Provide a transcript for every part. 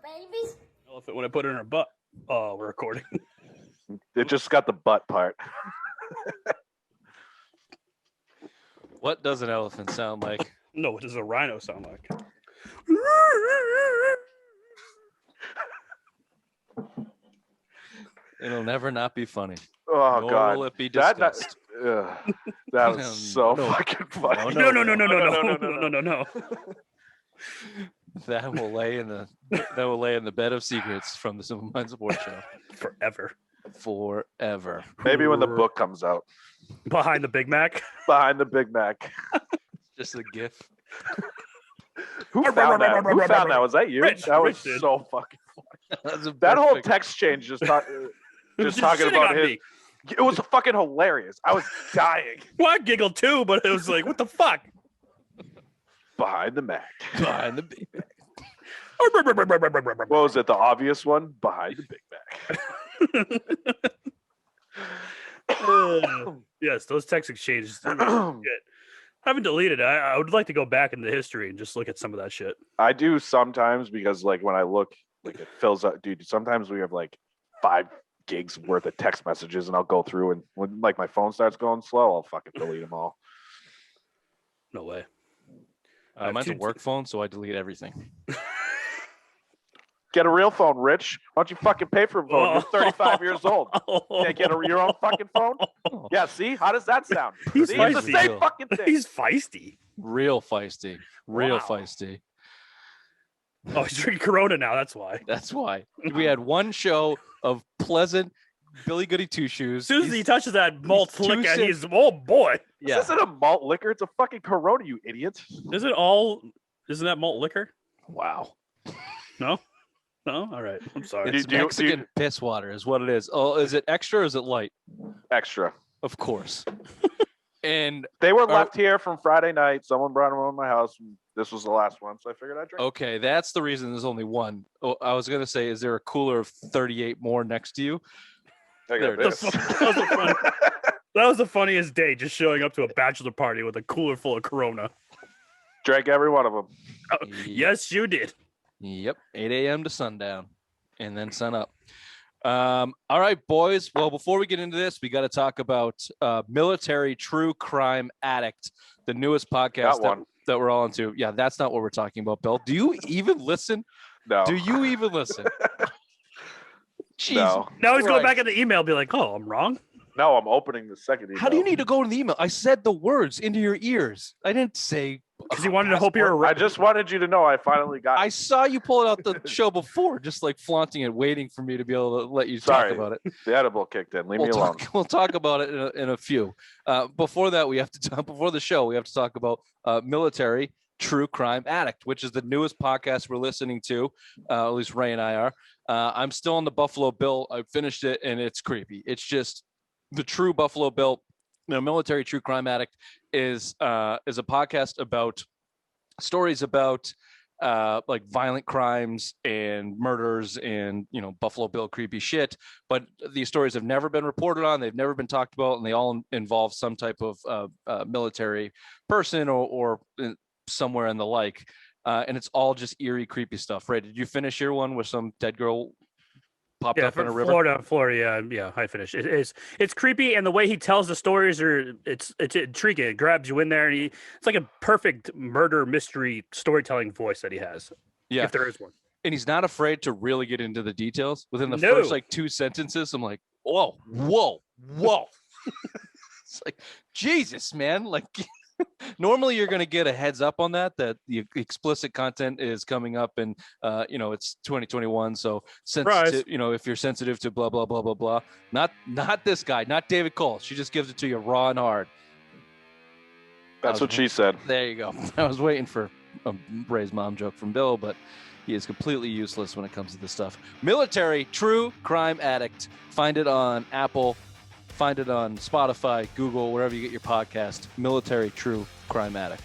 babies. Elephant when I put it in her butt. Oh, we're recording. It just got the butt part. What does an elephant sound like? No, what does a rhino sound like? It'll never not be funny. Oh Nor God, will it be discussed. That was so fucking funny. No. That will lay in the bed of secrets from the Simple Mind Sports Show forever. Maybe when the book comes out. Behind the Big Mac. Behind the Big Mac. Just a gif. Who found that? Who found that? Was that you? Rich, that was Rich did. so fucking That funny. That whole text change just talking about his. Me. It was fucking hilarious. I was dying. Well, I giggled too, but it was like, what the fuck? Behind the Mac. Behind the Big Mac. What was it? The obvious one? Behind the Big Mac. Yes, those text exchanges. Shit. I haven't deleted it. I would like to go back into history and just look at some of that shit. I do sometimes because, like, when I look, like, it fills up. Dude, sometimes we have like 5 gigs worth of text messages, and I'll go through, and when like my phone starts going slow, I'll fucking delete them all. No way. Mine's a work phone, so I delete everything. Get a real phone, Rich. Why don't you fucking pay for a phone? You're 35 years old. Can't get your own fucking phone? Yeah, see? How does that sound? He's See, it's the feisty. same fucking thing. He's feisty. Real feisty. Real Wow. feisty. Oh, he's drinking Corona now. That's why. That's why. We had one show of pleasant Billy Goody Two Shoes. As soon as he touches that malt too liquor, sick. he's oh boy. Yeah. This isn't a malt liquor. It's a fucking Corona, you idiot. Isn't that malt liquor? Wow. No? All right. I'm sorry. It's Mexican piss water is what it is. Oh, is it extra or is it light? Extra. Of course. And They were left here from Friday night. Someone brought them over to my house. And this was the last one, so I figured I'd drink. okay, that's the reason there's only one. Oh, I was gonna say, is there a cooler of 38 more next to you? I got there it this. That was the funniest day, just showing up to a bachelor party with a cooler full of Corona. Drank every one of them. Oh, yes, you did. Yep. 8 a.m. to sundown, and then sun up. All right, boys. Well, before we get into this, we got to talk about Military True Crime Addict, the newest podcast that we're all into. Yeah, that's not what we're talking about, Bill. Do you even listen? No. Do you even listen? Jeez. No. Now he's going Christ. back in the email, be like, "Oh, I'm wrong." No, I'm opening the second email. How do you need to go to the email? I said the words into your ears. I didn't say Because he wanted to hope you're. I just wanted you to know I finally got I saw you pull it out the show before, just like flaunting it, waiting for me to be able to let you Sorry. talk about it. the edible kicked in. Leave me alone. We'll talk about it in a few. Before that, we have to talk. Before the show, we have to talk about Military True Crime Addict, which is the newest podcast we're listening to. At least Ray and I are. I'm still on the Buffalo Bill. I finished it, and it's creepy. It's just the true Buffalo Bill. Military True Crime Addict is a podcast about stories about like violent crimes and murders and Buffalo Bill creepy shit, but these stories have never been reported on, they've never been talked about, and they all involve some type of military person or somewhere in the like, and it's all just eerie creepy stuff. Right, did you finish your one with some dead girl popped up in a river? Florida, yeah, I finished. It's creepy, and the way he tells the stories it's intriguing. It grabs you in there, and it's like a perfect murder mystery storytelling voice that he has. Yeah, if there is one. And he's not afraid to really get into the details. Within the No. first like 2 sentences, I'm like, whoa. It's like, Jesus, man. Like, normally you're going to get a heads up on that the explicit content is coming up, and it's 2021, so sensitive, if you're sensitive to blah blah blah blah blah. Not this guy, not David Cole. She just gives it to you raw and hard. That's what she said. There you go. I was waiting for a Ray's mom joke from Bill, but he is completely useless when it comes to this stuff. Military True Crime Addict. Find it on Apple. Find it on Spotify, Google, wherever you get your podcast. Military True Crime Addict.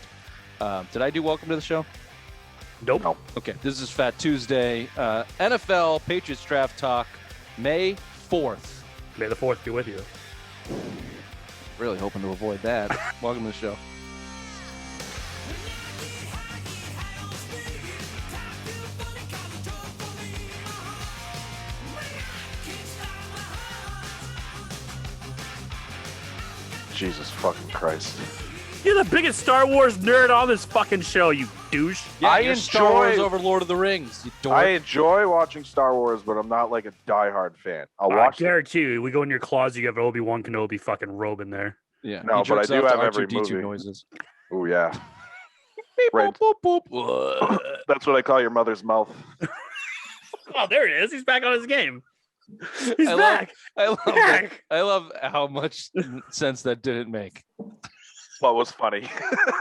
Did I do welcome to the show? Nope. No. Okay, this is Fat Tuesday. NFL Patriots Draft Talk, May 4th. May the 4th be with you. Really hoping to avoid that. Welcome to the show. Jesus fucking Christ. You're the biggest Star Wars nerd on this fucking show, you douche. Yeah, I you're Star Wars enjoy- over Lord of the Rings. You dork. I enjoy watching Star Wars, but I'm not like a diehard fan. I'll I watch. guarantee you, we go in your closet, you have an Obi-Wan Kenobi fucking robe in there. Yeah, No, he but I jerks do off to have every R2-D2 movie. noises. Oh yeah, Beep, Right. boop, boop, boop. that's what I call your mother's mouth. Oh, there it is. He's back on his game. He's I back. love that. back. I love how much sense that didn't make. What was funny?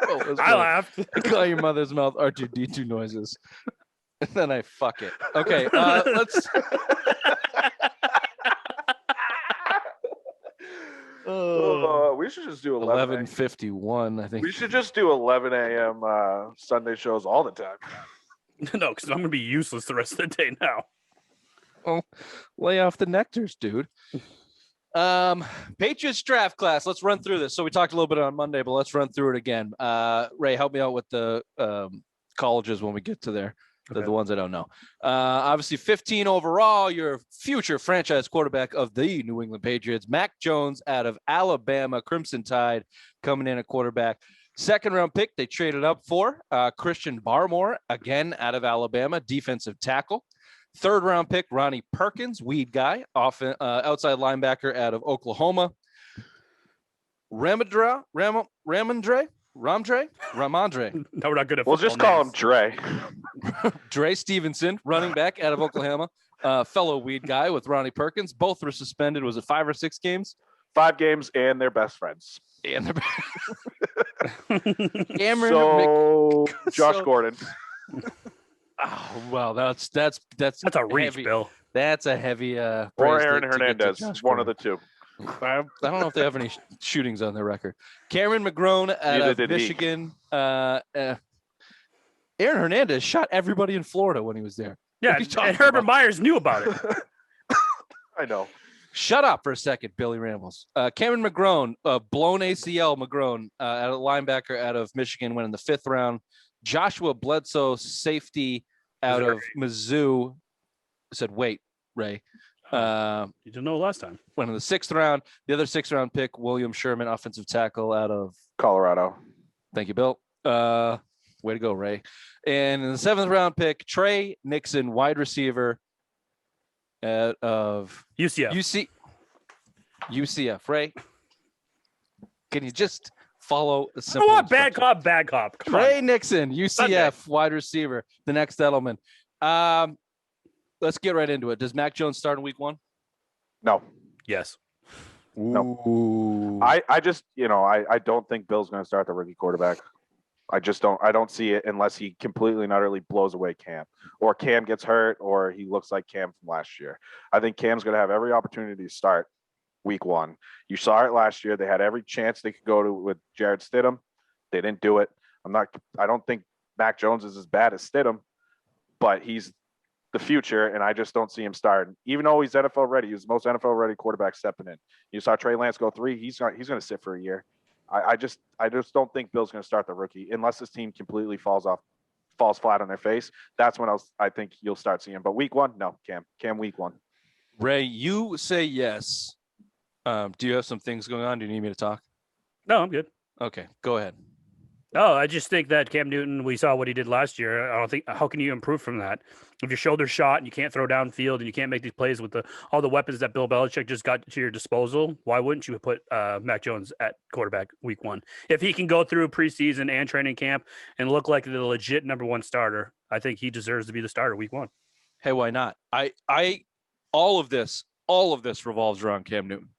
Oh, it was I funny. laughed. I call your mother's mouth R2-D2 noises. And then I fuck it. Okay, let's. We should just do 11. 11:51, I think. We should just do 11 a.m. Sunday shows all the time. No, because I'm gonna be useless the rest of the day now. Lay off the nectars, dude. Patriots draft class. Let's run through this. So we talked a little bit on Monday, but let's run through it again. Ray, help me out with the colleges when we get to there. Okay. The ones I don't know. Obviously, 15 overall, your future franchise quarterback of the New England Patriots, Mac Jones out of Alabama, Crimson Tide, coming in at quarterback. Second round pick, they traded up for Christian Barmore, again out of Alabama, defensive tackle. Third round pick, Ronnie Perkins, weed guy, outside linebacker out of Oklahoma. Ramondre. No, we're not good at We'll football just call him names. Dre. Dre Stevenson, running back out of Oklahoma, fellow weed guy with Ronnie Perkins. Both were suspended. Was it 5 or 6 games? 5 games and they're best friends. And Cameron So Josh so- Gordon. Oh, well, that's That's a reach, heavy. Bill. That's a heavy Or praise Aaron to get to Hernandez. Josh One of Gordon. the two. I don't know if they have any shootings on their record. Cameron McGrone out Neither of did he. Michigan. Aaron Hernandez shot everybody in Florida when he was there. Yeah, What are you talking and Herbert about? Myers knew about it. I know. Shut up for a second, Billy Rambles. Cameron McGrone, blown ACL McGrone, out of linebacker out of Michigan, went in the 5th round. Joshua Bledsoe, safety out of Mizzou. I said, wait, Ray. You didn't know last time. Went in the 6th round. The other 6th round pick, William Sherman, offensive tackle out of. Colorado. Thank you, Bill. Way to go, Ray. And in the 7th round pick, Trey Nixon, wide receiver out of UCF. UCF. Ray, can you just follow the I simple want bad instructions? cop, bad cop. Come Trey on. Nixon, UCF, Sunday. wide receiver, the next Edelman. Let's get right into it. Does Mac Jones start in week 1? No. Yes. Ooh. I just, I don't think Bill's going to start the rookie quarterback. I don't see it unless he completely and utterly blows away Cam, or Cam gets hurt, or he looks like Cam from last year. I think Cam's going to have every opportunity to start week 1. You saw it last year. They had every chance they could go to with Jared Stidham. They didn't do it. I don't think Mac Jones is as bad as Stidham, but he's the future, and I just don't see him starting. Even though he's NFL ready, he's the most NFL ready quarterback stepping in. You saw Trey Lance go 3. He's going to sit for a year. I just don't think Bill's going to start the rookie unless this team completely falls flat on their face. That's when I think you'll start seeing him. But week 1, no, Cam week 1. Ray, you say yes. Do you have some things going on? Do you need me to talk? No, I'm good. Okay, go ahead. No, I just think that Cam Newton, we saw what he did last year. I don't think, how can you improve from that? If your shoulder's shot and you can't throw downfield and you can't make these plays with all the weapons that Bill Belichick just got to your disposal, why wouldn't you put Mac Jones at quarterback week 1? If he can go through preseason and training camp and look like the legit number 1 starter, I think he deserves to be the starter week 1. Hey, why not? All of this revolves around Cam Newton.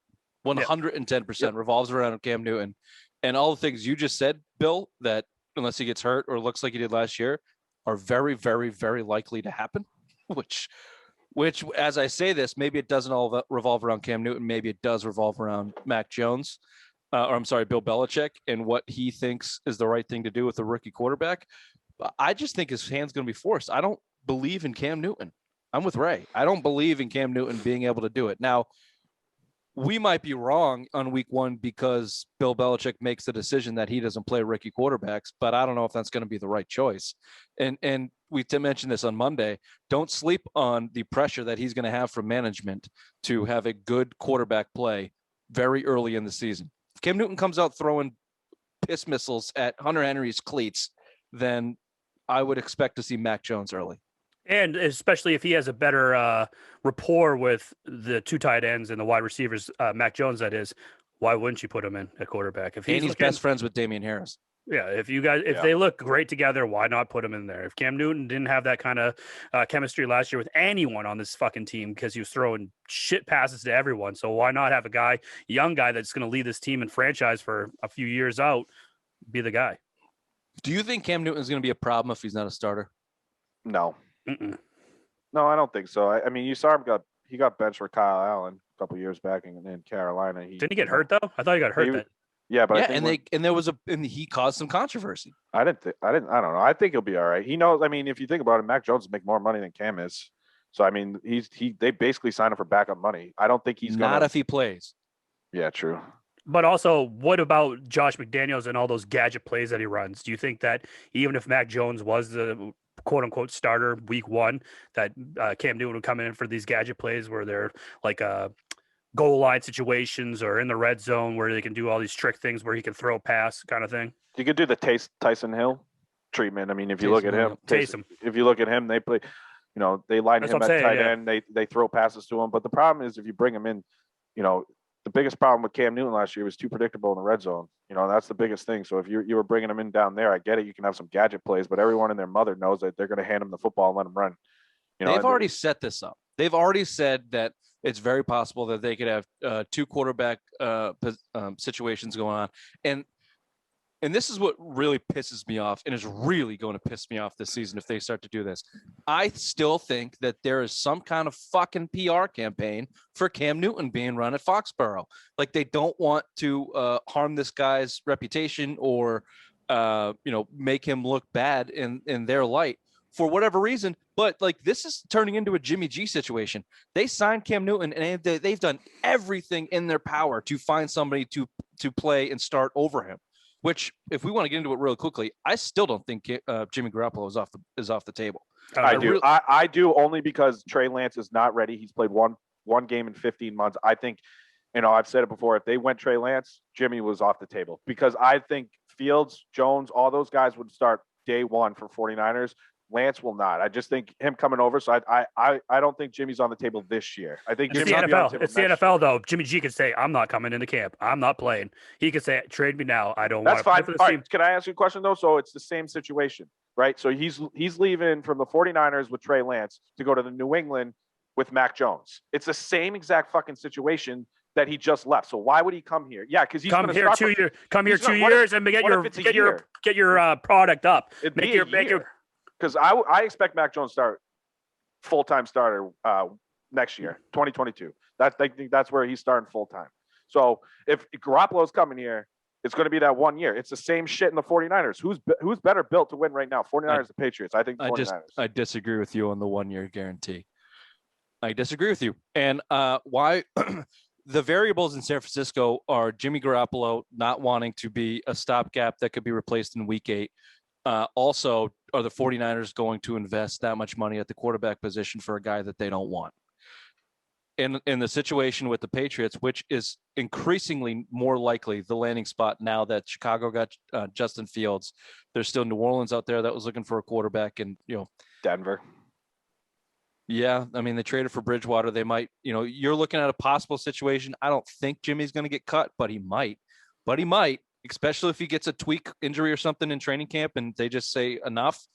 110% revolves around Cam Newton. And all the things you just said, Bill, that unless he gets hurt or looks like he did last year, are very, very, very likely to happen. Which, as I say this, maybe it doesn't all revolve around Cam Newton. Maybe it does revolve around Mac Jones, Bill Belichick, and what he thinks is the right thing to do with a rookie quarterback. I just think his hand's going to be forced. I don't believe in Cam Newton. I'm with Ray. I don't believe in Cam Newton being able to do it. Now, we might be wrong on week 1 because Bill Belichick makes the decision that he doesn't play rookie quarterbacks, but I don't know if that's going to be the right choice. And we mentioned this on Monday. Don't sleep on the pressure that he's going to have from management to have a good quarterback play very early in the season. Cam Newton comes out throwing piss missiles at Hunter Henry's cleats, then I would expect to see Mac Jones early. And especially if he has a better rapport with the two tight ends and the wide receivers, Mac Jones, that is, why wouldn't you put him in at quarterback? If He's best friends with Damian Harris. Yeah, if they look great together, why not put him in there? If Cam Newton didn't have that kind of chemistry last year with anyone on this fucking team because he was throwing shit passes to everyone, so why not have a young guy that's going to lead this team and franchise for a few years out, be the guy? Do you think Cam Newton is going to be a problem if he's not a starter? No. Mm-mm. No, I don't think so. I mean, you saw him he got benched for Kyle Allen a couple years back in Carolina. Didn't he get hurt though? I thought he got hurt. Yeah, but he caused some controversy. I don't know. I think he'll be all right. He knows. I mean, if you think about it, Mac Jones will make more money than Cam is. So I mean, they basically signed him for backup money. I don't think he's not if he plays. Yeah, true. But also, what about Josh McDaniels and all those gadget plays that he runs? Do you think that even if Mac Jones was the quote unquote starter week one, that Cam Newton would come in for these gadget plays where they're like goal line situations or in the red zone where they can do all these trick things where he can throw pass kind of thing? You could do the Tyson Hill treatment. I mean, if you look at him, if you look at him, they play, they line him at tight end. They throw passes to him. But the problem is if you bring him in, the biggest problem with Cam Newton last year was too predictable in the red zone. That's the biggest thing. So if you were bringing him in down there, I get it. You can have some gadget plays, but everyone and their mother knows that they're going to hand him the football and let him run. They've already set this up. They've already said that it's very possible that they could have two quarterback situations going on. And this is what really pisses me off and is really going to piss me off this season if they start to do this. I still think that there is some kind of fucking PR campaign for Cam Newton being run at Foxborough. Like they don't want to harm this guy's reputation or, make him look bad in their light for whatever reason. But like this is turning into a Jimmy G situation. They signed Cam Newton and they've done everything in their power to find somebody to play and start over him. Which, if we want to get into it really quickly, I still don't think Jimmy Garoppolo is off the table. I do only because Trey Lance is not ready. He's played one game in 15 months. I think, I've said it before. If they went Trey Lance, Jimmy was off the table because I think Fields, Jones, all those guys would start day one for 49ers. Lance will not. I just think him coming over. So I don't think Jimmy's on the table this year. I think it's the NFL. It's the NFL though. Jimmy G could say, "I'm not coming into camp. I'm not playing." He could say, "Trade me now. I don't want to play for this team." Can I ask you a question though? So it's the same situation, right? So he's leaving from the 49ers with Trey Lance to go to the New England with Mac Jones. It's the same exact fucking situation that he just left. So why would he come here? Yeah, because he's come here 2 years. Come here 2 years and get your product up. Make your because I expect Mac Jones to start full-time starter next year, 2022. I think that's where he's starting full-time. So if Garoppolo's coming here, it's going to be that 1 year. It's the same shit in the 49ers. Who's better built to win right now? 49ers or the Patriots? I think the 49ers. I disagree with you on the 1 year guarantee. I disagree with you. And why the variables in San Francisco are Jimmy Garoppolo not wanting to be a stopgap that could be replaced in week 8. Also, are the 49ers going to invest that much money at the quarterback position for a guy that they don't want? In the situation with the Patriots, which is increasingly more likely the landing spot now that Chicago got Justin Fields, there's still New Orleans out there that was looking for a quarterback, and Denver. Yeah, I mean they traded for Bridgewater. They might, you're looking at a possible situation. I don't think Jimmy's going to get cut, but he might. Especially if he gets a tweak injury or something in training camp and they just say enough.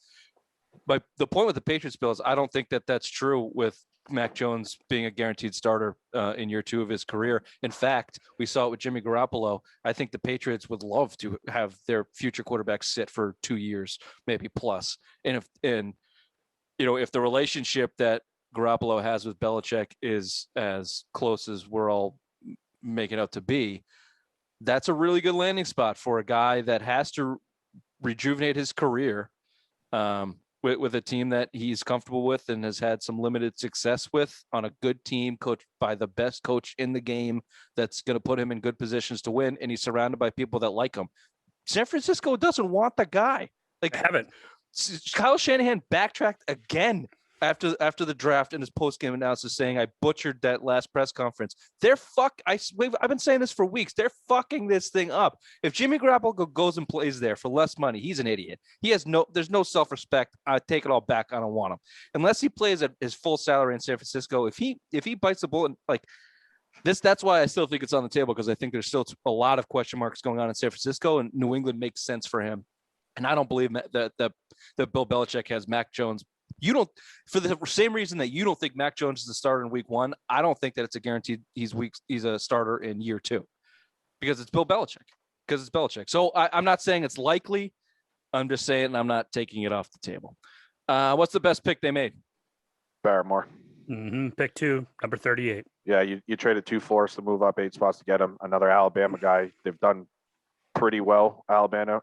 But the point with the Patriots, Bill, is I don't think that that's true with Mac Jones being a guaranteed starter in year 2 of his career. In fact, we saw it with Jimmy Garoppolo. I think the Patriots would love to have their future quarterback sit for 2 years, maybe plus. And if the relationship that Garoppolo has with Belichick is as close as we're all making out to be, that's a really good landing spot for a guy that has to rejuvenate his career with a team that he's comfortable with and has had some limited success with on a good team coached by the best coach in the game that's going to put him in good positions to win. And he's surrounded by people that like him. San Francisco doesn't want the guy. They haven't. Kyle Shanahan backtracked again. after the draft in his post-game analysis saying, I butchered that last press conference. I've been saying this for weeks. They're fucking this thing up. If Jimmy Garoppolo goes and plays there for less money, he's an idiot. There's no self-respect. I take it all back. I don't want him. Unless he plays at his full salary in San Francisco, if he bites the bullet like this, that's why I still think it's on the table, because I think there's still a lot of question marks going on in San Francisco, and New England makes sense for him. And I don't believe that Bill Belichick has Mac Jones. You don't, for the same reason that you don't think Mac Jones is a starter in week 1. I don't think that it's a guaranteed he's a starter in year 2, because it's Bill Belichick. Because it's Belichick. So I'm not saying it's likely. I'm just saying I'm not taking it off the table. What's the best pick they made? Barrymore. Pick 2, number 38. Yeah, you traded 2 fourths to move up 8 spots to get him. Another Alabama guy. They've done pretty well. Alabama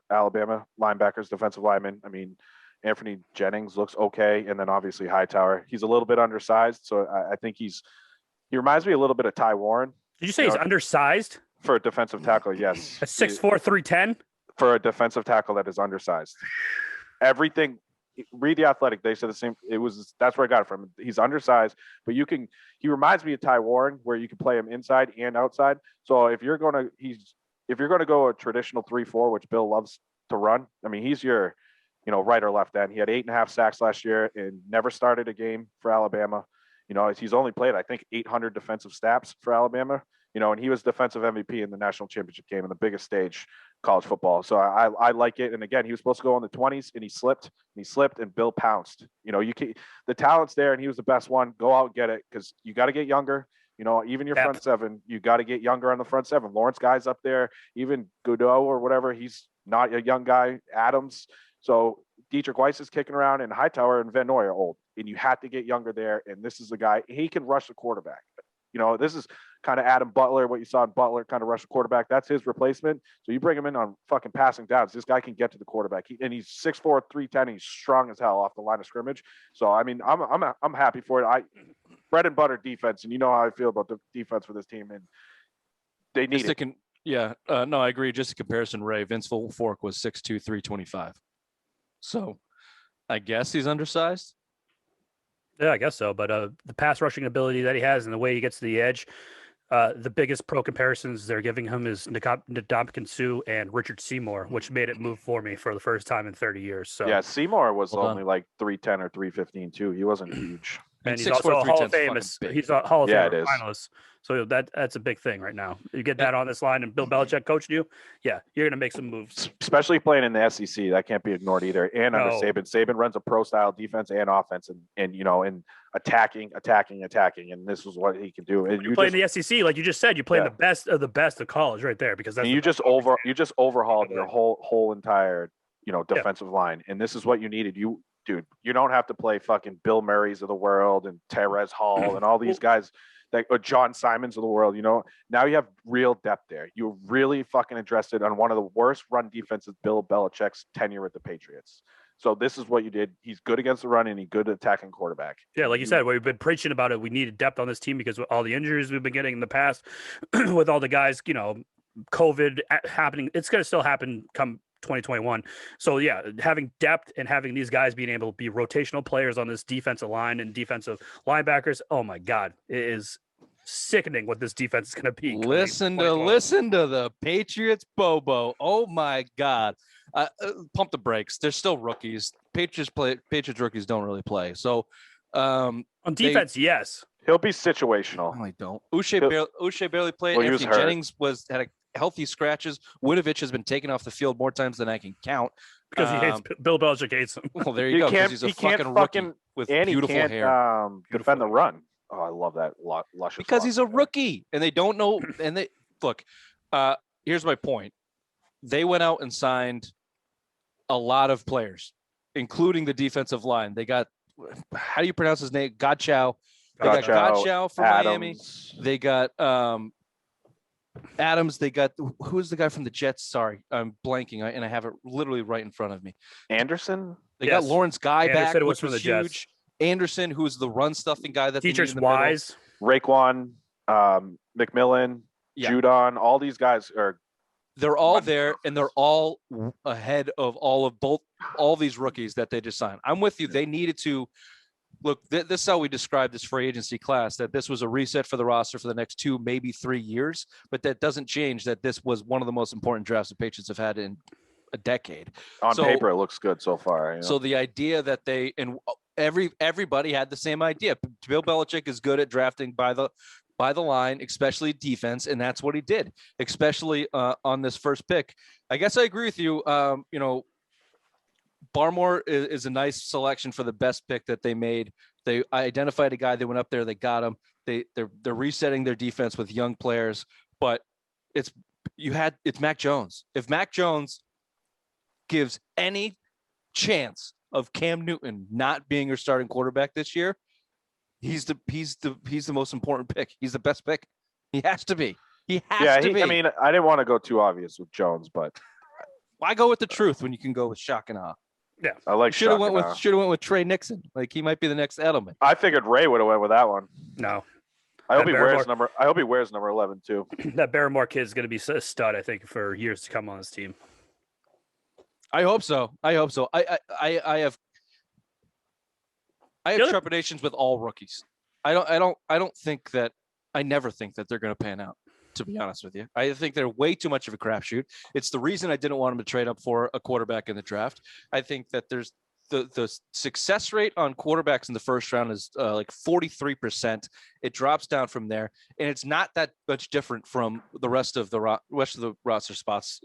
linebackers, defensive linemen. I mean, Anthony Jennings looks okay, and then obviously Hightower. He's a little bit undersized, so I think he reminds me a little bit of Ty Warren. Did you say he's undersized? For a defensive tackle, yes. A 6'4", 310? For a defensive tackle that is undersized. Everything. Read The Athletic. They said the same. That's where I got it from. He's undersized, but he reminds me of Ty Warren, where you can play him inside and outside. So if you're going to go a traditional 3-4, which Bill loves to run, I mean, he's your, right or left end. He had 8.5 sacks last year and never started a game for Alabama. He's only played, I think, 800 defensive snaps for Alabama. And he was defensive MVP in the national championship game in the biggest stage, college football. So I like it. And again, he was supposed to go in the 20s and he slipped and Bill pounced. The talent's there and he was the best one. Go out and get it, because you got to get younger. Even your front seven, you got to get younger on the front seven. Lawrence Guy's up there, even Godot or whatever. He's not a young guy. Adams. So Dietrich Weiss is kicking around, and Hightower and Van Noy are old, and you have to get younger there. And this is the guy, he can rush the quarterback. This is kind of Adam Butler, what you saw in Butler, kind of rush the quarterback. That's his replacement. So you bring him in on fucking passing downs. This guy can get to the quarterback. He's 6'4", 310. He's strong as hell off the line of scrimmage. So I mean, I'm happy for it. Bread and butter defense, and you know how I feel about the defense for this team, and they need it. No, I agree. Just a comparison, Ray. Vince Fork was 6'2", 325. So I guess he's undersized. Yeah, I guess so. But the pass rushing ability that he has and the way he gets to the edge, the biggest pro comparisons they're giving him is Ndamukong Suh and Richard Seymour, which made it move for me for the first time in 30 years. So yeah, Seymour was only like 310 or 315 too. He wasn't huge. And he's also a Hall of Fame. He's a Hall of Fame finalist. So that's a big thing right now. You get that on this line, and Bill Belichick coaching you. Yeah, you're gonna make some moves. Especially playing in the SEC, that can't be ignored either. And under Saban, Saban runs a pro style defense and offense, and attacking, and this is what he can do. And you play in the SEC, like you just said, you're playing the best of college right there, because that's you just overhauled your whole entire defensive line, and this is what you needed. Dude, you don't have to play fucking Bill Murray's of the world and Terez Hall and all these guys or John Simons of the world. Now you have real depth there. You really fucking addressed it on one of the worst run defenses Bill Belichick's tenure with the Patriots. So this is what you did. He's good against the run, and he's good at attacking quarterback. Yeah, like you said, we've been preaching about it. We needed depth on this team because of all the injuries we've been getting in the past, with all the guys, COVID happening. It's going to still happen come 2021. So yeah, having depth and having these guys being able to be rotational players on this defensive line and defensive linebackers, oh my God, it is sickening what this defense is going to be. Listen to the Patriots, Bobo. Oh my God. Pump the brakes. They're still rookies. Patriots rookies don't really play. So on defense, yes. He'll be situational. No, I don't. Uche barely played. Well, Anthony Jennings had a healthy scratches. Winovich has been taken off the field more times than I can count. Because he hates Bill Belichick hates him. Well, there you go. Because he's a fucking rookie with beautiful hair. Defend the run. Oh, I love that luscious. Because he's a rookie, and they don't know. And they look. Here's my point. They went out and signed a lot of players, including the defensive line. They got, how do you pronounce his name? Godchow. They got Godchow from Miami. They got Adams. They got, who's the guy from the Jets? Sorry, I'm blanking, and I have it literally right in front of me. Anderson. They got Lawrence Guy back, which was the huge. Jets. Anderson, who's the run stuffing guy that Teachers Wise, Raekwon, McMillan, Judon. All these guys are. They're all there, and they're all ahead of all these rookies that they just signed. I'm with you. They needed to look, this is how we describe this free agency class, that this was a reset for the roster for the next 2, maybe 3 years, but that doesn't change that this was one of the most important drafts the Patriots have had in a decade. On paper, it looks good so far. You know? So the idea that everybody had the same idea. Bill Belichick is good at drafting by the line, especially defense, and that's what he did, especially on this first pick. I guess I agree with you. Barmore is a nice selection for the best pick that they made. They identified a guy. They went up there. They got him. They're resetting their defense with young players. But it's Mac Jones. If Mac Jones gives any chance of Cam Newton not being your starting quarterback this year, he's the most important pick. He's the best pick. He has to be. He has to be. I mean, I didn't want to go too obvious with Jones, but why go with the truth when you can go with shock and awe? Yeah, I like. Should have went with Trey Nixon. Like, he might be the next Edelman. I figured Ray would have went with that one. No, I hope he wears number 11 too. That Barrymore kid is going to be a stud, I think, for years to come on this team. I hope so. I have trepidations with all rookies. I never think that they're going to pan out, to be honest with you. I think they're way too much of a crapshoot. It's the reason I didn't want them to trade up for a quarterback in the draft. I think that there's the success rate on quarterbacks in the first round is like 43%. It drops down from there, and it's not that much different from the rest of the roster spots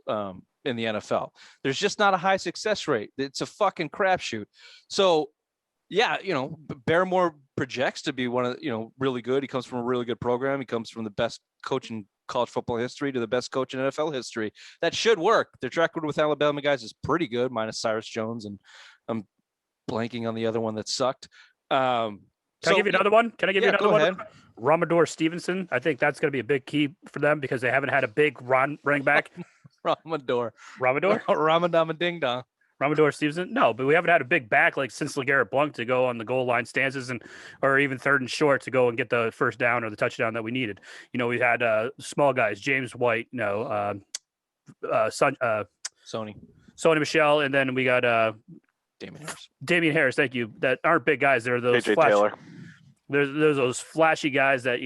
in the NFL. There's just not a high success rate. It's a fucking crapshoot. So, yeah, Barrymore projects to be one of really good. He comes from a really good program. He comes from the best coach in college football history to the best coach in NFL history. That should work. Their track record with Alabama guys is pretty good, minus Cyrus Jones, and I'm blanking on the other one that sucked. Can I give you another one? Can I give you another one? Ahead. Ramador Stevenson. I think that's going to be a big key for them because they haven't had a big running back. Ramador Ding Dong. Ramador Stevenson? No, but we haven't had a big back like since LeGarrette Blount to go on the goal line stances or even third and short to go and get the first down or the touchdown that we needed. We had small guys, James White, Sony Michelle, and then we got Damian Harris, thank you. That aren't big guys. They're those AJ Taylor. There's those flashy guys that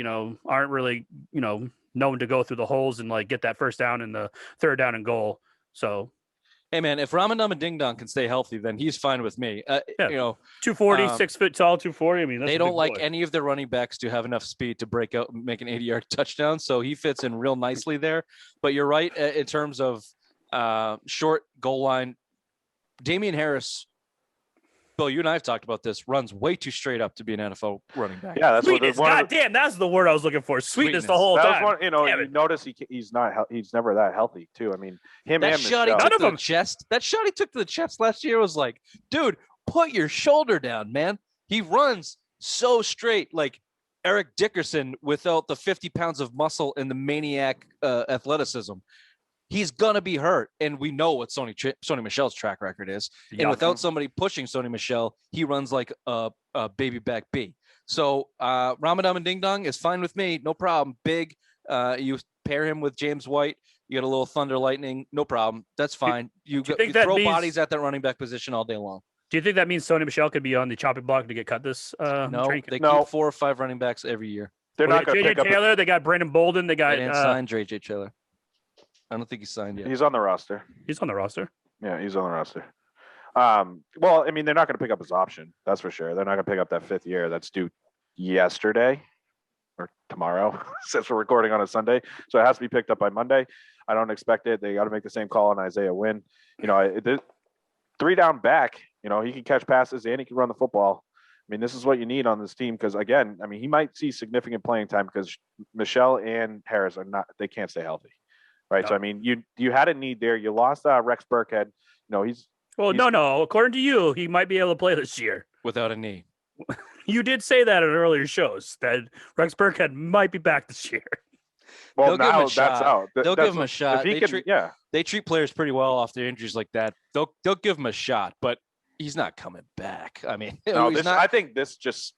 aren't really known to go through the holes and like get that first down and the third down and goal. So, hey man, if Ramadama Ding Dong can stay healthy, then he's fine with me. 240, 6 foot tall, 240. I mean, that's they don't like any of their running backs to have enough speed to break out and make an 80-yard touchdown. So he fits in real nicely there. But you're right in terms of short goal line. Damian Harris. Bill, you and I have talked about this. Runs way too straight up to be an NFL running back. Yeah, that's sweetness. God damn, that's the word I was looking for. Sweetness the whole time. One, you notice he's never that healthy too. I mean, that shot he took to the chest. That shot he took to the chest last year was like, dude, put your shoulder down, man. He runs so straight, like Eric Dickerson without the 50 pounds of muscle and the maniac athleticism. He's gonna be hurt, and we know what Sony Michel's track record is. Yeah. And without somebody pushing Sony Michel, he runs like a baby back B. So Ramadan Ding Dong is fine with me, no problem. Big, you pair him with James White, you get a little thunder lightning, no problem. That's fine. You throw bodies at that running back position all day long. Do you think that means Sony Michel could be on the chopping block to get cut this? No, they keep 4 or 5 running backs every year. They're not going to pick up Taylor. They got Brandon Bolden. They didn't sign JJ Taylor. I don't think he's signed yet. He's on the roster. He's on the roster. Yeah, he's on the roster. Well, I mean, they're not going to pick up his option. That's for sure. They're not going to pick up that 5th year that's due yesterday or tomorrow, since we're recording on a Sunday. So it has to be picked up by Monday. I don't expect it. They got to make the same call on Isaiah Wynn. 3 down back, he can catch passes and he can run the football. I mean, this is what you need on this team because, again, I mean, he might see significant playing time because Michel and Harris they can't stay healthy. Right. No. So, I mean, you had a need there. You lost Rex Burkhead. He's no. According to you, he might be able to play this year without a knee. You did say that in earlier shows that Rex Burkhead might be back this year. Well, now that's out. They'll give him a shot. They treat players pretty well off their injuries like that. They'll give him a shot, but he's not coming back. I mean, I think this just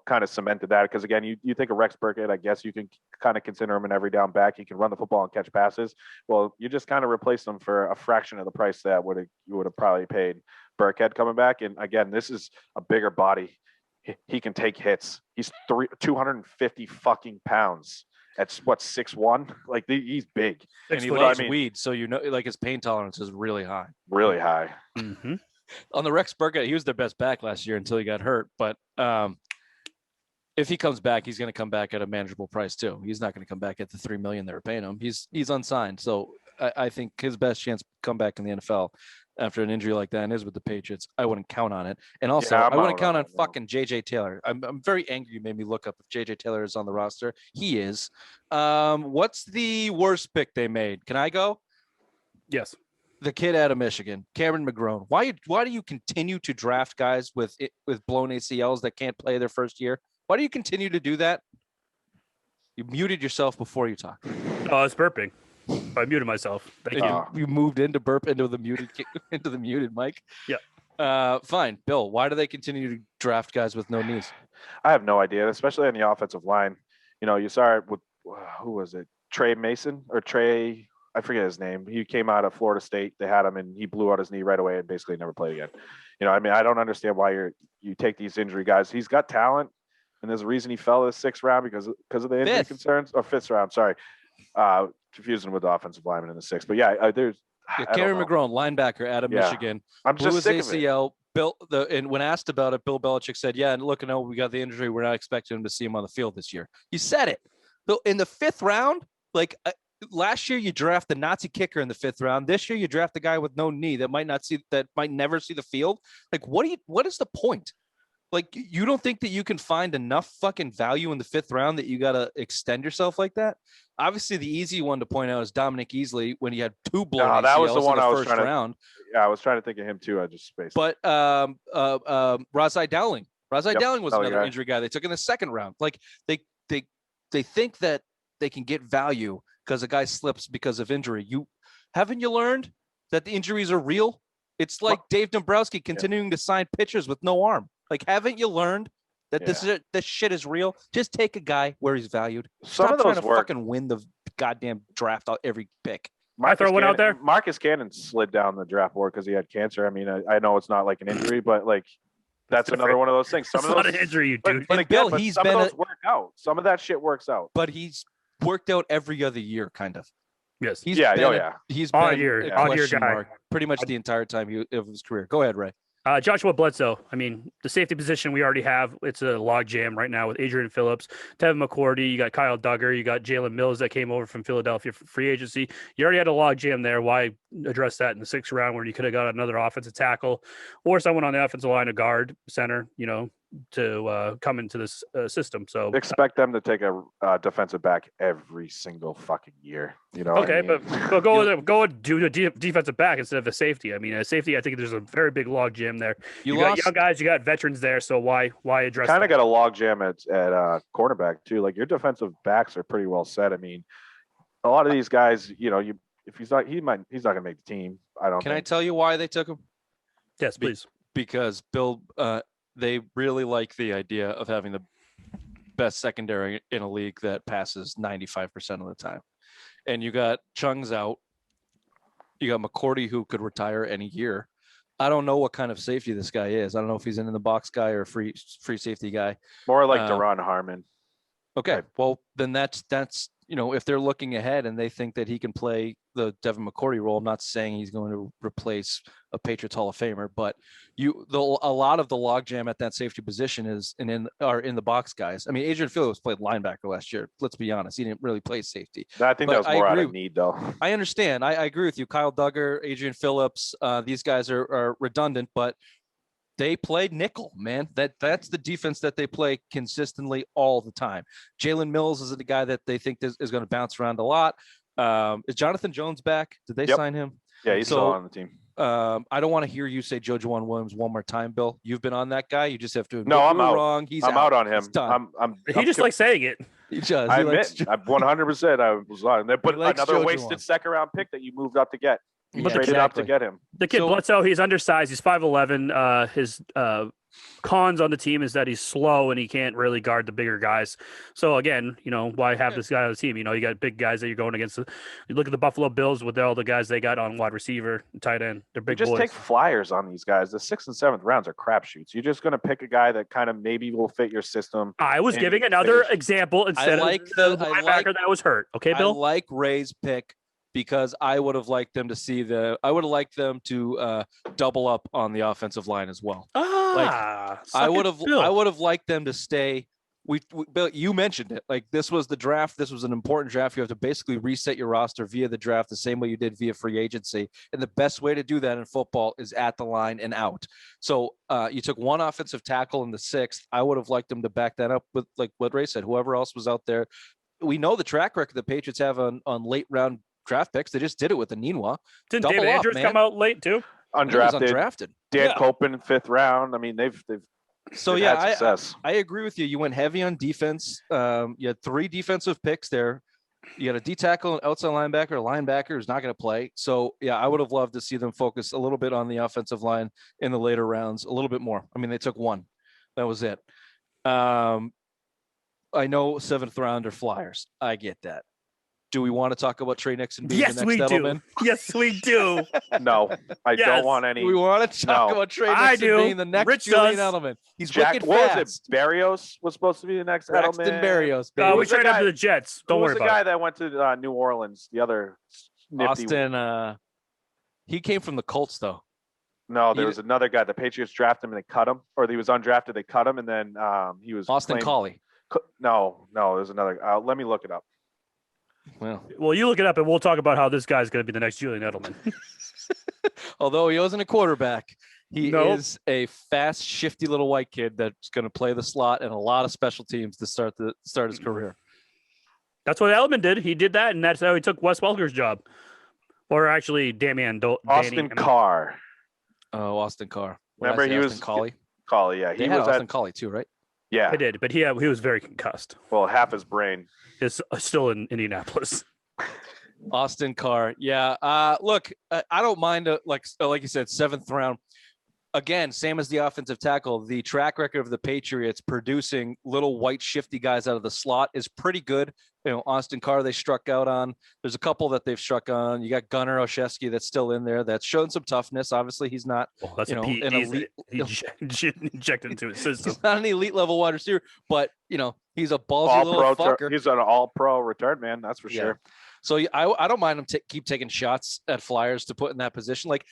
kind of cemented that because, again, you think of Rex Burkhead, I guess you can kind of consider him an every down back. He can run the football and catch passes. Well, you just kind of replaced him for a fraction of the price that you would have probably paid Burkhead coming back. And, again, this is a bigger body. he can take hits. He's 250 fucking pounds. That's what 6'1". Like he's big, and he 6'8". loves weed, so like his pain tolerance is really high. Really high. Mm-hmm. On the Rex Burkhead, he was their best back last year until he got hurt. But if he comes back, he's going to come back at a manageable price too. He's not going to come back at the $3 million they were paying him. He's unsigned, so I think his best chance to come back in the NFL after an injury like that is with the Patriots. I wouldn't count on it, and also I wouldn't count on fucking JJ Taylor. I'm very angry. You made me look up if JJ Taylor is on the roster. He is. What's the worst pick they made? Can I go? Yes. The kid out of Michigan, Cameron McGrone. Why do you continue to draft guys with blown ACLs that can't play their first year? Why do you continue to do that? You muted yourself before you talked. Oh, I was burping. I muted myself. Thank you. You moved into burp into the muted mic. Yeah. Fine, Bill. Why do they continue to draft guys with no knees? I have no idea, especially on the offensive line. You know, you saw it with who was it? Trey Mason or Trey? I forget his name. He came out of Florida State. They had him, and he blew out his knee right away and basically never played again. You know, I mean, I don't understand why you take these injury guys. He's got talent, and there's a reason he fell to the 6th round because of the injury concerns. Or 5th round, sorry. Confusing with the offensive lineman in the 6th. But yeah, there's Cameron McGrone, linebacker out of Michigan. I'm just sick of ACL. And when asked about it, Bill Belichick said, "Yeah, and look, I know we got the injury. We're not expecting him to see him on the field this year." You said it. So in the 5th round, like last year, you draft the Nazi kicker in the 5th round. This year, you draft the guy with no knee that might never see the field. Like, what is the point? Like, you don't think that you can find enough fucking value in the 5th round that you got to extend yourself like that? Obviously, the easy one to point out is Dominic Easley when he had 2 blown ACLs that was the one in the I was first round. I was trying to think of him too. I just spaced. But Razai Dowling. Dowling was another guy. injury guy they took in the 2nd round. Like they think that they can get value because a guy slips because of injury. Haven't you learned that the injuries are real? It's like Dave Dombrowski continuing to sign pitchers with no arm. Like, haven't you learned that this shit is real? Just take a guy where he's valued. Stop trying to fucking win the goddamn draft out every pick. I throw one out there. Marcus Cannon slid down the draft board because he had cancer. I mean, I know it's not like an injury, but like that's another one of those things. It's not an injury, you dude. But again, some of those work out. Some of that shit works out. But he's worked out every other year, kind of. Yes. He's been odd year guy mark pretty much the entire time of his career. Go ahead, Ray. Joshua Bledsoe. I mean, the safety position we already have. It's a log jam right now with Adrian Phillips, Tevin McCourty. You got Kyle Duggar. You got Jalen Mills that came over from Philadelphia for free agency. You already had a log jam there. Why address that in the 6th round where you could have got another offensive tackle or someone on the offensive line, a guard, center, to come into this system. So expect them to take a defensive back every single fucking year. Okay, but go do a defensive back instead of a safety. I mean, a safety, I think there's a very big log jam there. You got young guys, you got veterans there, so why address? Kind of got a log jam at cornerback too. Like your defensive backs are pretty well set. I mean, a lot of these guys, if he's not going to make the team. Can I tell you why they took him? Yes, please. Because Bill. They really like the idea of having the best secondary in a league that passes 95% of the time. And you got Chung's out. You got McCourty, who could retire any year. I don't know what kind of safety this guy is. I don't know if he's an in the box guy or a free safety guy. More like Deron Harmon. Okay. Well, then that's if they're looking ahead and they think that he can play the Devin McCourty role, I'm not saying he's going to replace a Patriots Hall of Famer, but a lot of the logjam at that safety position are in the box guys. I mean, Adrian Phillips played linebacker last year. Let's be honest. He didn't really play safety. I think that was more out of need, though. I understand. I agree with you. Kyle Duggar, Adrian Phillips, these guys are redundant, but they played nickel, man. That's the defense that they play consistently all the time. Jalen Mills is the guy that they think is going to bounce around a lot. Is Jonathan Jones back? Did they sign him? Yeah, he's still on the team. I don't want to hear you say Joe Juwan Williams one more time, Bill. You've been on that guy. You just have to admit I'm out. Wrong. I'm out on him. He just likes saying it. He does. I admit, 100%. I was on. They put another wasted 2nd round pick that you moved up to get. But Traded up to get him. the kid So- Bledsoe, he's undersized. He's 5'11". His cons on the team is that he's slow and he can't really guard the bigger guys. So again, why have this guy on the team? You got big guys that you're going against. You look at the Buffalo Bills with all the guys they got on wide receiver, tight end. They're big Just boys. take flyers on these guys. The 6th and 7th rounds are crapshoots. You're just going to pick a guy that kind of maybe will fit your system. I was and giving another finish. example instead like of the- the I linebacker like- that was hurt. Okay, I Bill. like Ray's pick because I would have liked them to double up on the offensive line as well. I would have liked them to stay. Bill, you mentioned it. Like, this was the draft. This was an important draft. You have to basically reset your roster via the draft the same way you did via free agency. And the best way to do that in football is at the line and out. So you took one offensive tackle in the 6th. I would have liked them to back that up with, like what Ray said, whoever else was out there. We know the track record the Patriots have on late round draft picks. They just did it with the Ninwa. Didn't double David up, Andrews man. come out late too? Undrafted. Dan Yeah. Copen, 5th round. I mean, they've So they've yeah, had success. I agree with you. You went heavy on defense. You had 3 defensive picks there. You had a D tackle, an outside linebacker, a linebacker who's not going to play. So yeah, I would have loved to see them focus a little bit on the offensive line in the later rounds, a little bit more. I mean, they took 1. That was it. I know 7th rounder Flyers. I get that. Do we want to talk about Trey Nixon being Yes, the we next do. Edelman? Yes, we do. No, I Yes. don't want any. Do we want to talk No. about Trey I Nixon do. being the next Rich Julian does. Edelman? He's Jack, wicked what fast. was it? Barrios was supposed to be the next Braxton Edelman. Berrios. Who We was the traded up guy- to the Jets. Who Don't was worry the about guy it. that went to New Orleans? The other nifty. Austin. He came from the Colts though. No, there He- was another guy. The Patriots drafted him and they cut him, or he was undrafted. They cut him, and then he was Austin claimed- Collie. No, there's another. Let me look it up. Well, Well, you look it up, and we'll talk about how this guy's going to be the next Julian Edelman. although he wasn't a quarterback, he Nope. is a fast, shifty little white kid that's going to play the slot and a lot of special teams to start his career. That's what Edelman did. He did that, and that's how he took Wes Welker's job. Or actually, Austin Carr. Oh, Austin Carr. Remember, he was- Austin Collie. Collie, yeah, They he had was Austin at Collie too, right? yeah. I did, but he was very concussed. Well, half his brain. Is still in Indianapolis. Austin Carr. Yeah. Look, I don't mind like you said, 7th round. Again, same as the offensive tackle, the track record of the Patriots producing little white shifty guys out of the slot is pretty good. Austin Carr they struck out on. There's a couple that they've struck on. You got Gunnar Olszewski that's still in there. That's shown some toughness. Obviously, he's not Well, that's You a know, P. an He's elite- he injected into his system. he's not an elite level wide receiver, but he's a ballsy All little pro. fucker. He's an all pro return man. That's for Yeah. sure. So I don't mind him keep taking shots at Flyers to put in that position. Like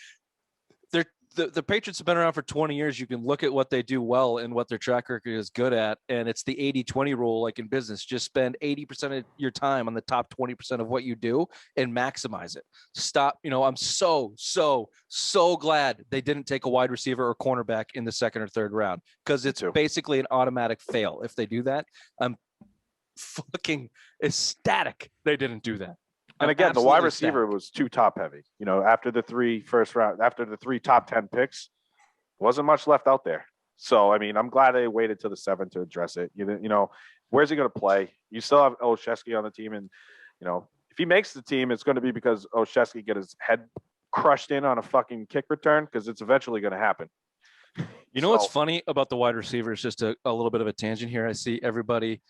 the Patriots have been around for 20 years. You can look at what they do well and what their track record is good at. And it's the 80-20 rule, like in business. Just spend 80% of your time on the top 20% of what you do and maximize it. Stop. I'm so glad they didn't take a wide receiver or cornerback in the 2nd or 3rd round, because it's too. basically an automatic fail if they do that. I'm fucking ecstatic they didn't do that. And I'm again, the wide absolutely receiver ecstatic. was too top heavy. After the 3 top 10 picks, wasn't much left out there. So I mean, I'm glad they waited till the 7th to address it. Where's he going to play? You still have Olszewski on the team, and if he makes the team, it's going to be because Olszewski get his head crushed in on a fucking kick return, because it's eventually going to happen. You know what's So- funny about the wide receivers? Just a little bit of a tangent here. I see everybody,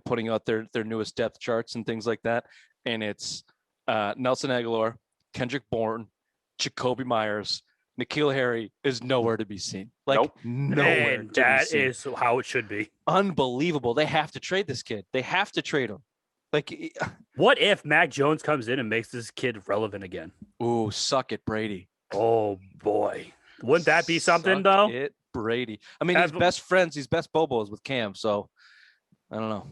putting out their newest depth charts and things like that, and it's Nelson Aguilar, Kendrick Bourne, Jacoby Myers, N'Keal Harry is nowhere to be seen. Like Nope. nowhere. And to be that seen. is how it should be. Unbelievable. They have to trade this kid. They have to trade him. Like, What if Mac Jones comes in and makes this kid relevant again? ooh, suck it, Brady. Oh boy, wouldn't that be something Suck though? It, Brady. I mean, he's Have- best friends. He's best Bobos with Cam. So I don't know.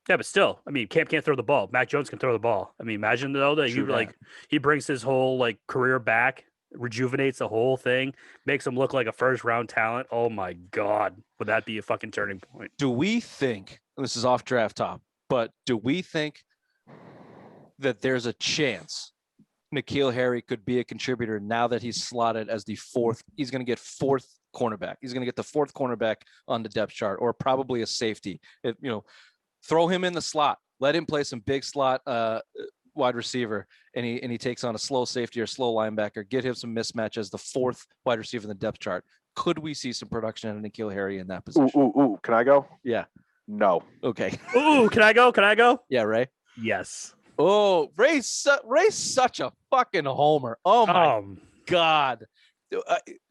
Yeah, but still, I mean, Cam can't throw the ball. Mac Jones can throw the ball. I mean, imagine though that True that. he brings his whole career back, rejuvenates the whole thing, makes him look like a 1st round talent. Oh my God, would that be a fucking turning point? Do we think, and this is off draft top, but do we think that there's a chance N'Keal Harry could be a contributor now that he's slotted as the 4th? He's going to get 4th cornerback. He's going to get the 4th cornerback on the depth chart, or probably a safety. Throw him in the slot. Let him play some big slot wide receiver and he takes on a slow safety or slow linebacker, get him some mismatch as the 4th wide receiver in the depth chart. Could we see some production out of N'Keal Harry in that position? Ooh. Can I go? Yeah. No. Okay. Ooh, can I go? Yeah, Ray. Yes. Oh, Ray's such a fucking homer. Oh my God.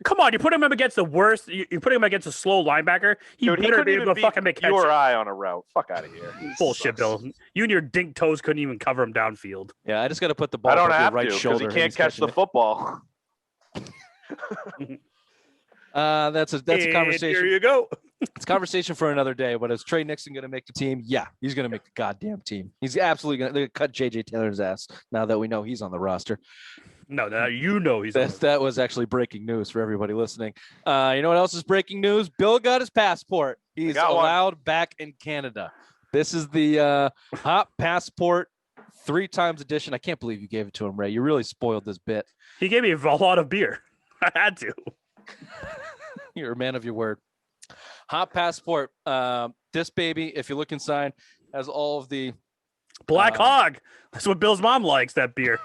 Come on, you put him up against the worst. You put him against a slow linebacker. He better be able to fucking make you or catches. I on a route. Fuck out of here. Bullshit, Bill. You and your dink toes couldn't even cover him downfield. Yeah, I just got to put the ball I don't above have your right to shoulder. because he can't catch the football. That's a conversation. Here you go. It's a conversation for another day. But is Trey Nixon going to make the team? Yeah, he's going to make the goddamn team. He's absolutely going to cut JJ Taylor's ass now that we know he's on the roster. No, you know he's. That was actually breaking news for everybody listening. You know what else is breaking news? Bill got his passport. He's allowed back in Canada. This is the Hop Passport 3 times edition. I can't believe you gave it to him, Ray. You really spoiled this bit. He gave me a lot of beer. I had to. You're a man of your word. Hop Passport. This baby, if you look inside, has all of the Black Hog. That's what Bill's mom likes. That beer.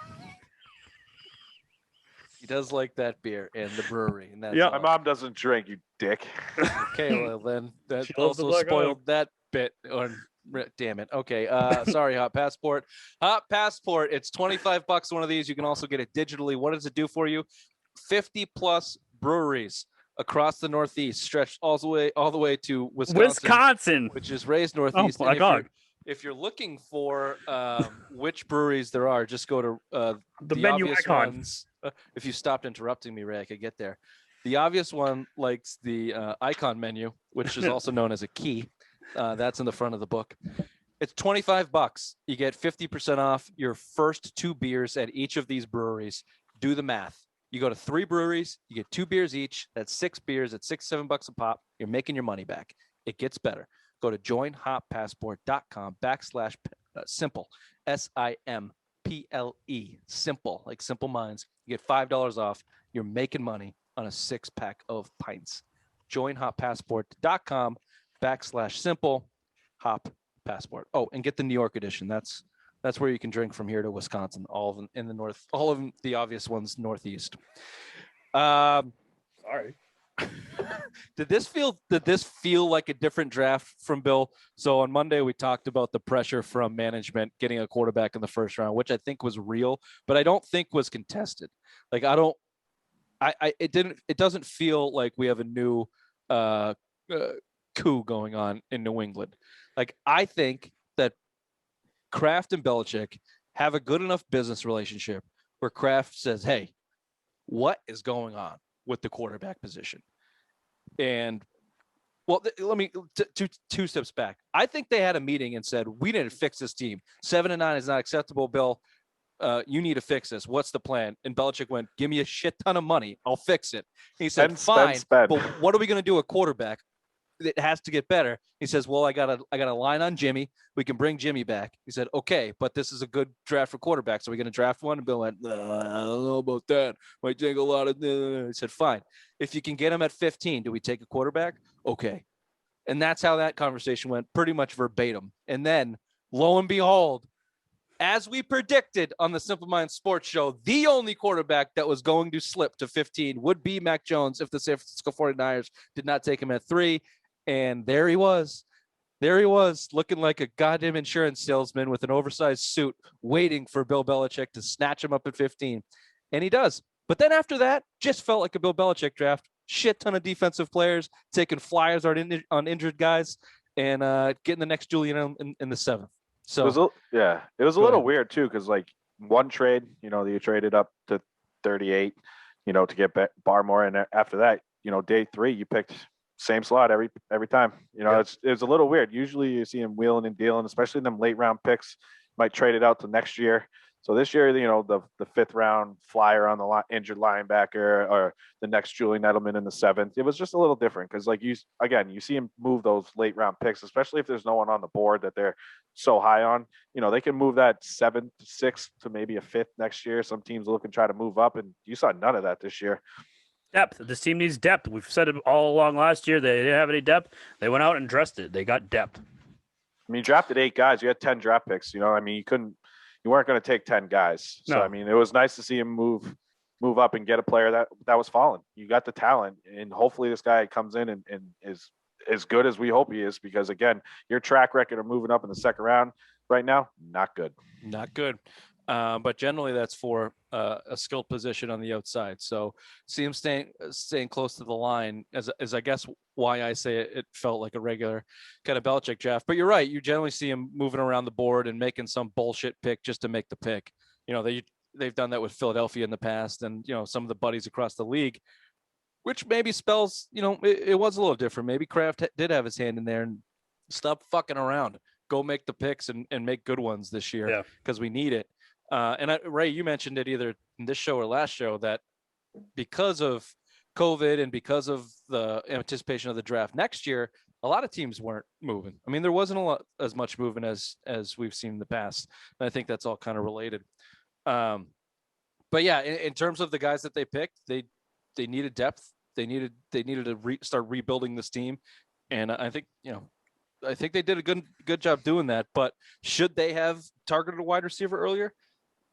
He does like that beer and the brewery. And that's my mom doesn't drink, you dick. Okay, well then that She loves the also Black spoiled Hog. that bit. Damn it. Okay. Sorry, Hot Passport. Hot Passport. It's $25 one of these. You can also get it digitally. What does it do for you? 50 plus breweries across the Northeast, stretched all the way to Wisconsin, which is Ray's Northeast. Oh, Black Hog. If you're looking for which breweries there are, just go to the menu icon. Ones. If you stopped interrupting me, Ray, I could get there. The obvious one likes the icon menu, which is also known as a key. That's in the front of the book. It's $25. You get 50% off your first 2 beers at each of these breweries. Do the math. You go to 3 breweries, you get 2 beers each. That's 6 beers at $6-7 a pop. You're making your money back. It gets better. Go to joinhoppassport.com/simple. SIMPLE. Simple, like Simple Minds. You get $5 off. You're making money on a 6-pack of pints. Joinhoppassport.com/simple. Hop Passport. Oh, and get the New York edition. That's where you can drink from here to Wisconsin. All of them in the north. All of them, the obvious ones, northeast. Sorry. Did this feel like a different draft from Bill? So on Monday we talked about the pressure from management getting a quarterback in the first round, which I think was real, but I don't think was contested. Like it doesn't feel like we have a new coup going on in New England. Like I think that Kraft and Belichick have a good enough business relationship where Kraft says, "Hey, what is going on with the quarterback position?" And well, let me two steps back. I think they had a meeting and said, "We need to fix this team. 7-9 is not acceptable, Bill. You need to fix this. What's the plan?" And Belichick went, "Give me a shit ton of money. I'll fix it." He said, "Fine, but what are we going to do at quarterback? It has to get better." He says, "Well, I got a line on Jimmy. We can bring Jimmy back." He said, "Okay, but this is a good draft for quarterbacks. Are we going to draft one?" And Bill went, "I don't know about that. Might take a lot of." He said, "Fine. If you can get him at 15, do we take a quarterback?" Okay. And that's how that conversation went, pretty much verbatim. And then, lo and behold, as we predicted on the Simple Minds Sports Show, the only quarterback that was going to slip to 15 would be Mac Jones if the San Francisco 49ers did not take him at 3. And there he was, looking like a goddamn insurance salesman with an oversized suit, waiting for Bill Belichick to snatch him up at 15. And he does. But then after that, just felt like a Bill Belichick draft. Shit ton of defensive players, taking flyers on injured guys, and getting the next Julian in the 7th. So it was a little weird too, because like one trade, you traded up to 38, to get Barmore, and after that, day 3, you picked same slot every time. It's a little weird. Usually you see him wheeling and dealing, especially in them late round picks. Might trade it out to next year. So this year, the 5th round flyer on the injured linebacker, or the next Julian Edelman in the 7th. It was just a little different because, like, you see him move those late round picks, especially if there's no one on the board that they're so high on. They can move that 7th, 6th to maybe a 5th next year. Some teams look and try to move up, and you saw none of that this year. Depth. This team needs depth. We've said it all along last year. They didn't have any depth. They went out and addressed it. They got depth. I mean, you drafted 8 guys. You had 10 draft picks. You couldn't you weren't going to take 10 guys. So No. I mean, it was nice to see him move up and get a player that was falling. You got the talent, and hopefully this guy comes in and is as good as we hope he is. Because again, your track record of moving up in the second round right now, not good. Not good. But generally that's for a skilled position on the outside. So see him staying close to the line as I guess why I say it felt like a regular kind of Belichick draft. But you're right. You generally see him moving around the board and making some bullshit pick just to make the pick. You know, they've done that with Philadelphia in the past, and you know, some of the buddies across the league, which maybe spells, you know, it was a little different. Maybe Kraft did have his hand in there, and stop fucking around. Go make the picks and make good ones this year because we need it. Ray, you mentioned it either in this show or last show that because of COVID and because of the anticipation of the draft next year, a lot of teams weren't moving. I mean, there wasn't as much moving as we've seen in the past. And I think that's all kind of related. But yeah, in terms of the guys that they picked, they needed depth. They needed to start rebuilding this team. And I think, you know, I think they did a good job doing that. But should they have targeted a wide receiver earlier?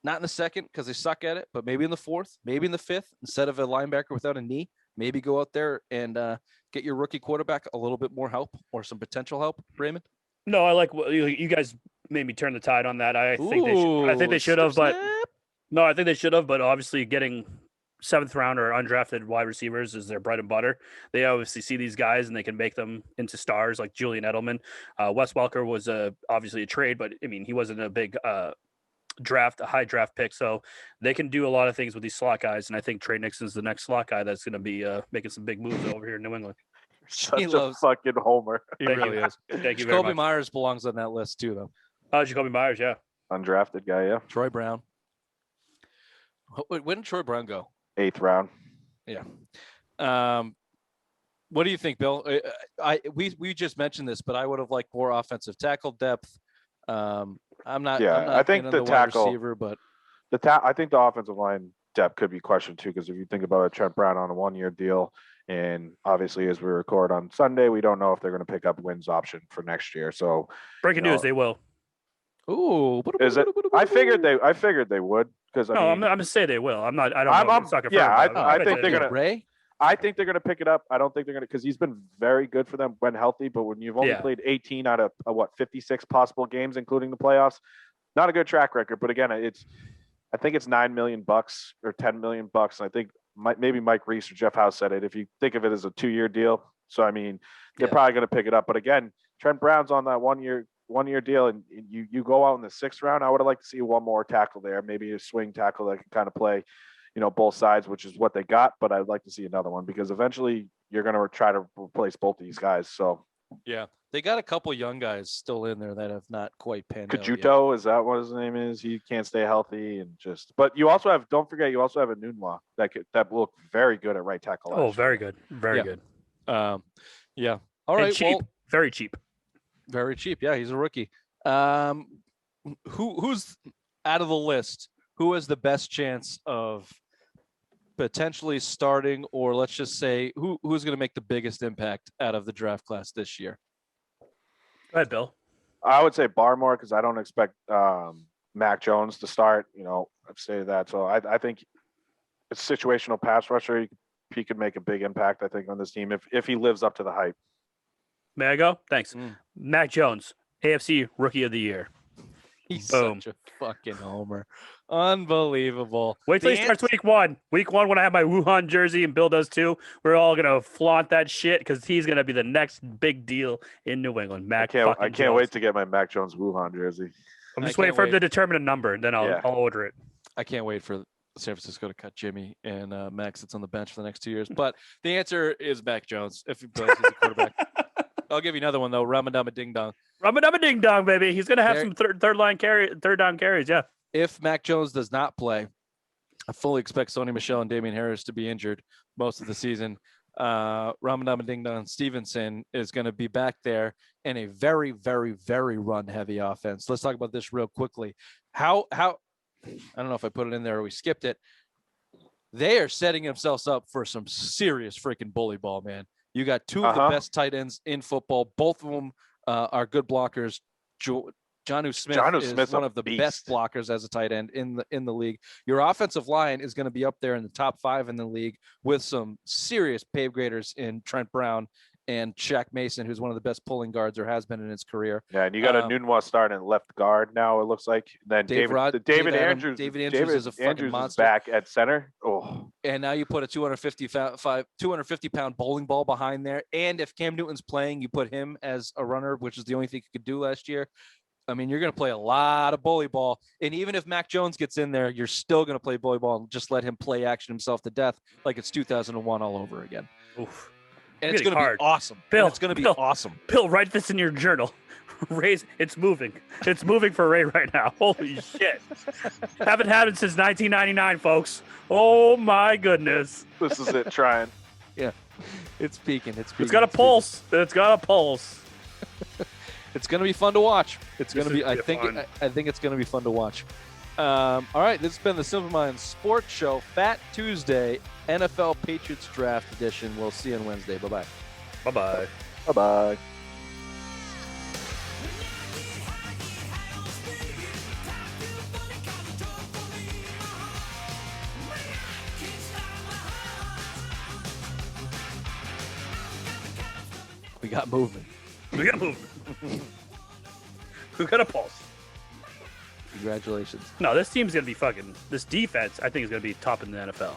Not in the second because they suck at it, but maybe in the fourth, maybe in the fifth, instead of a linebacker without a knee, maybe go out there and get your rookie quarterback a little bit more help or some potential help, Raymond. No, I like what you guys made me turn the tide on that. I think they should have, but no, I think they should have, but obviously getting 7th round or undrafted wide receivers is their bread and butter. They obviously see these guys and they can make them into stars like Julian Edelman. Wes Welker was obviously a trade, but I mean, he wasn't a big a high draft pick. So they can do a lot of things with these slot guys. And I think Trey Nixon's the next slot guy that's going to be making some big moves over here in New England. Such a fucking homer. He really is. Thank you very Jacoby much. Myers belongs on that list too, though. Jacoby Myers, yeah. Undrafted guy, yeah. Troy Brown. When did Troy Brown go? 8th round. Yeah. What do you think, Bill? We just mentioned this, but I would have liked more offensive tackle depth. I'm not. Yeah, I'm not I think the tackle receiver, but I think the offensive line depth could be questioned too, because if you think about it, Trent Brown on a 1-year deal, and obviously as we record on Sunday, we don't know if they're going to pick up Wynn's option for next year. So breaking news, they will. Ooh, is it? I figured they would because I'm going to say they will. I'm not. I don't know. It's not confirmed, yeah, but I think they're going to. Ray. I think they're going to pick it up. I don't think they're going to, because he's been very good for them when healthy. But when you've only played 18 out of 56 possible games, including the playoffs, not a good track record. But again, I think it's $9 million or $10 million. And I think maybe Mike Reese or Jeff House said it. If you think of it as a 2-year deal, so I mean, they're probably going to pick it up. But again, Trent Brown's on that 1-year deal, and you go out in the 6th round. I would have liked to see one more tackle there, maybe a swing tackle that can kind of play, you know, both sides, which is what they got. But I'd like to see another one, because eventually you're going to try to replace both of these guys. So yeah, they got a couple young guys still in there that have not quite panned out yet. Kajuto, is that what his name is? He can't stay healthy, and but you also have, don't forget, you also have a Nunwa that will look very good at right tackle. Oh, very good. Very good. Yeah. All right. And cheap. Well, very cheap. Very cheap. Yeah, he's a rookie. Who's out of the list? Who has the best chance of potentially starting, or let's just say who's going to make the biggest impact out of the draft class this year? Go ahead, Bill. I would say Barmore, because I don't expect Mac Jones to start. You know, I've said that. So I think it's situational pass rusher. He could make a big impact, I think, on this team if he lives up to the hype. May I go? Thanks. Mac Jones, AFC Rookie of the Year. He's such a fucking homer. Unbelievable. Wait till he starts week one. Week one, when I have my Wuhan jersey and Bill does too, we're all going to flaunt that shit, because he's going to be the next big deal in New England. I can't wait to get my Mac Jones Wuhan jersey. I'm just waiting for him to determine a number, and then I'll order it. I can't wait for San Francisco to cut Jimmy and Max sits on the bench for the next 2 years. But the answer is Mac Jones if he plays as a quarterback. I'll give you another one though. Ramadama Ding Dong. Ramadama Ding Dong, baby. He's gonna have some third down carries. Yeah. If Mac Jones does not play, I fully expect Sony Michel and Damian Harris to be injured most of the season. Ramadama Ding Dong Stevenson is going to be back there in a very, very, very run heavy offense. Let's talk about this real quickly. How I don't know if I put it in there or we skipped it. They are setting themselves up for some serious freaking bully ball, man. You got two of the best tight ends in football. Both of them are good blockers. Jonnu Smith Jonnu is Smith's one a of the beast. best blockers as a tight end in the league. Your offensive line is going to be up there in the top 5 in the league with some serious pay graders in Trent Brown and Shaq Mason, who's one of the best pulling guards or has been in his career. Yeah, and you got a Nunwa starting at left guard now, it looks like. Then David Andrews is a fucking monster. Is back at center. Oh. And now you put a 250-pound bowling ball behind there. And if Cam Newton's playing, you put him as a runner, which is the only thing he could do last year. I mean, you're going to play a lot of bully ball. And even if Mac Jones gets in there, you're still going to play bully ball and just let him play action himself to death like it's 2001 all over again. Oof. And it's going to be awesome. Bill, it's going to be awesome. Bill, write this in your journal. Ray's, it's moving. It's moving for Ray right now. Holy shit. Haven't had it since 1999, folks. Oh, my goodness. This is it, trying. Yeah. It's peaking. It's got a pulse. It's got a pulse. It's going to be fun to watch. It's going to be, I think it's going to be fun to watch. All right, this has been the Simple Minds Sports Show, Fat Tuesday, NFL Patriots Draft Edition. We'll see you on Wednesday. Bye-bye. Bye-bye. Bye-bye. We got movement. We got movement. We got a pulse. Congratulations. No, this team's going to be fucking... This defense, I think, is going to be top in the NFL.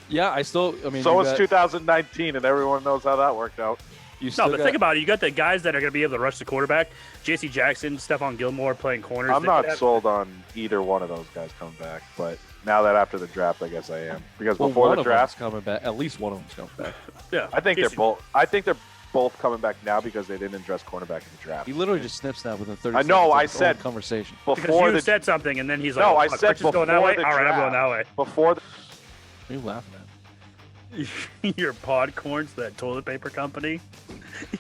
Yeah, I mean... So it's 2019, and everyone knows how that worked out. Think about it. You got the guys that are going to be able to rush the quarterback. J.C. Jackson, Stephon Gilmore playing corners. I'm not sold on either one of those guys coming back, but now that after the draft, I guess I am. Because before the draft... coming back. At least one of them's coming back. Yeah. I think they're both coming back now because they didn't address cornerback in the draft. He literally just snips that within 30 seconds. I know. Of I said conversation Because you said something, and then he's like, "No, I said before going that way. the All right, I'm draft. going that way." Before the... What are you laughing at? Your Podcorns, that toilet paper company.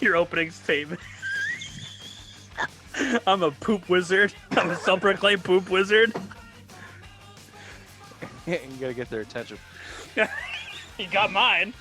Your opening statement. I'm a poop wizard. I'm a self-proclaimed poop wizard. You gotta get their attention. You got mine.